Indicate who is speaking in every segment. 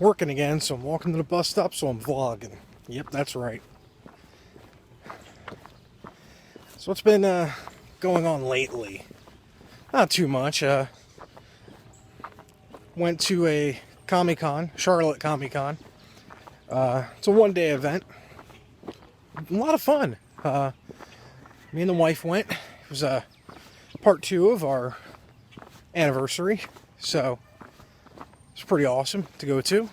Speaker 1: working again, so I'm walking to the bus stop, so I'm vlogging. Yep, that's right. So what's been going on lately? Not too much. Went to a Comic-Con, Charlotte Comic-Con. It's a one-day event. A lot of fun. Me and the wife went. It was part 2 of our anniversary, so it's pretty awesome to go to.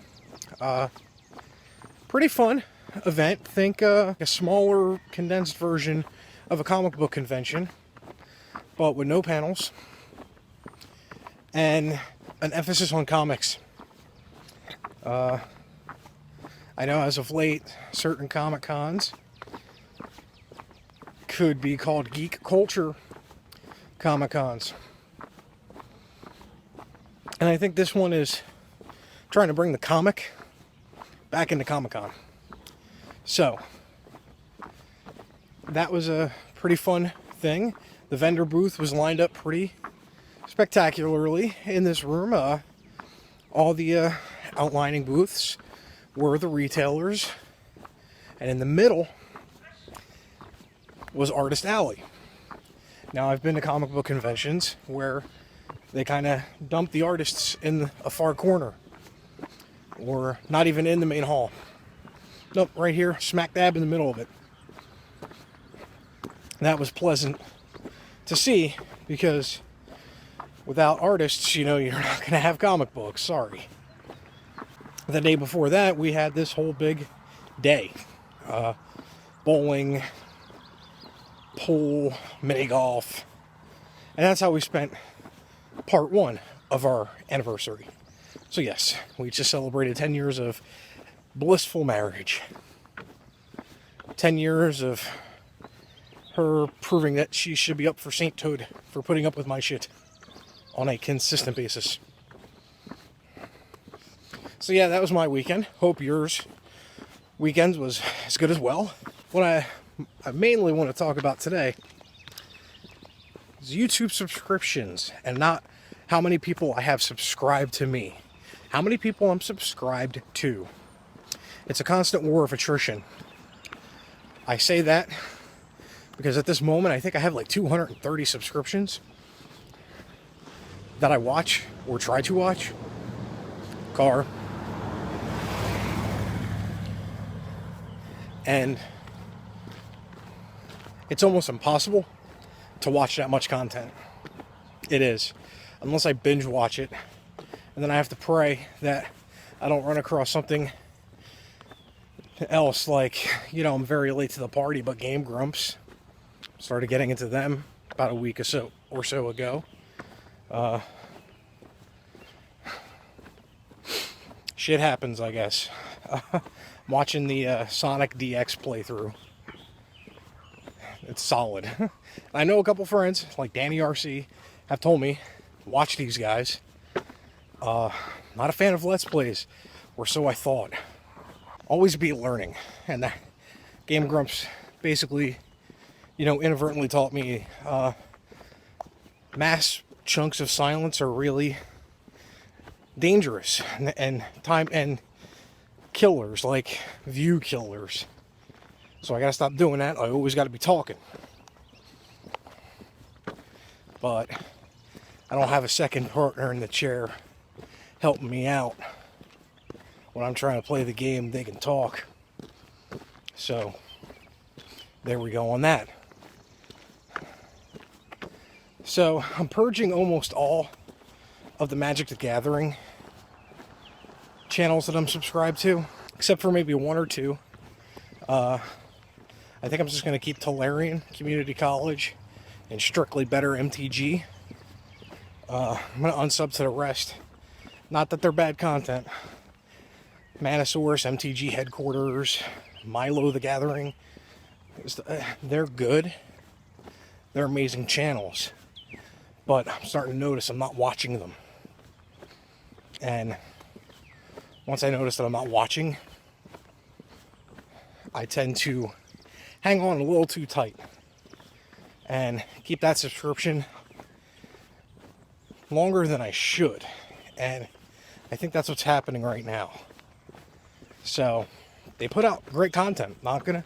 Speaker 1: Pretty fun event. Think a smaller, condensed version of a comic book convention, but with no panels and an emphasis on comics. I know as of late, certain Comic Cons could be called geek culture Comic Cons. And I think this one is trying to bring the comic back into Comic Con. So, that was a pretty fun thing. The vendor booth was lined up pretty spectacularly in this room. All the outlining booths were the retailers. And in the middle was Artist Alley. Now, I've been to comic book conventions where they kind of dump the artists in a far corner, or not even in the main hall. Nope, right here, smack dab in the middle of it. That was pleasant to see, because without artists, you're not going to have comic books. Sorry. The day before that, we had this whole big day. Bowling, pool, mini golf. And that's how we spent part 1 of our anniversary. So yes, we just celebrated 10 years of blissful marriage. 10 years of her proving that she should be up for sainthood for putting up with my shit on a consistent basis. So yeah, that was my weekend. Hope yours weekend was as good as well. What I mainly want to talk about today is YouTube subscriptions, and not how many people I have subscribed to me. How many people I'm subscribed to. It's a constant war of attrition. I say that because at this moment I think I have like 230 subscriptions that I watch or try to watch. Car. And it's almost impossible to watch that much content. It is. Unless I binge watch it. And then I have to pray that I don't run across something else, like, I'm very late to the party, but Game Grumps. Started getting into them about a week or so ago. Shit happens, I guess. I'm watching the Sonic DX playthrough. It's solid. I know a couple friends, like Danny RC, have told me, watch these guys. Not a fan of Let's Plays, or so I thought. Always be learning. And that Game Grumps basically, inadvertently taught me mass chunks of silence are really dangerous, and time and killers, like view killers. So I gotta stop doing that. I always gotta be talking. But I don't have a second partner in the chair helping me out when I'm trying to play the game. They can talk. So there we go on that. So I'm purging almost all of the Magic the Gathering channels that I'm subscribed to, except for maybe 1 or 2. I think I'm just going to keep Tolarian, Community College, and Strictly Better MTG. I'm going to unsub to the rest. Not that they're bad content. Manosaurus, MTG Headquarters, Milo the Gathering. They're good. They're amazing channels. But I'm starting to notice I'm not watching them. And once I notice that I'm not watching, I tend to hang on a little too tight and keep that subscription longer than I should. And I think that's what's happening right now. So they put out great content. Not gonna,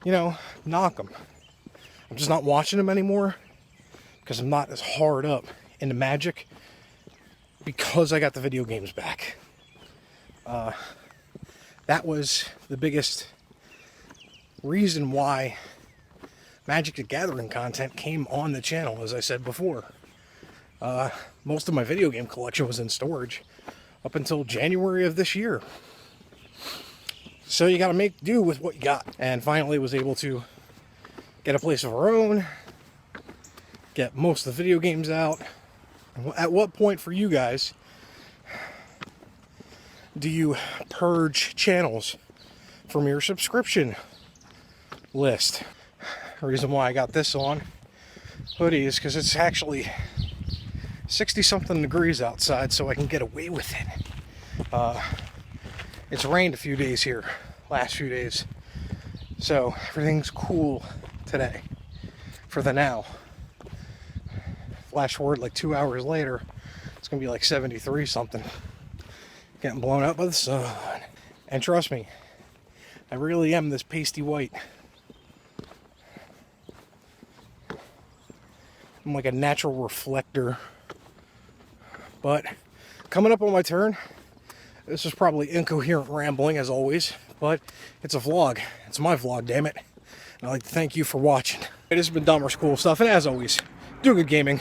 Speaker 1: you know, knock them. I'm just not watching them anymore because I'm not as hard up into Magic because I got the video games back. That was the biggest reason why Magic the Gathering content came on the channel, as I said before. Most of my video game collection was in storage up until January of this year. So you got to make do with what you got. And finally was able to get a place of our own, get most of the video games out. At what point for you guys do you purge channels from your subscription list? The reason why I got this on hoodie is because it's actually 60 something degrees outside, so I can get away with it. It's rained a few days here, last few days, so everything's cool today for the now. Flash forward like 2 hours later, it's gonna be like 73 something, getting blown out by the sun. And trust me, I really am this pasty white. I'm like a natural reflector. But coming up on my turn, this is probably incoherent rambling as always, but it's a vlog. It's my vlog, damn it. And I'd like to thank you for watching. It has been Dahmer's Cool Stuff, and as always, do good gaming.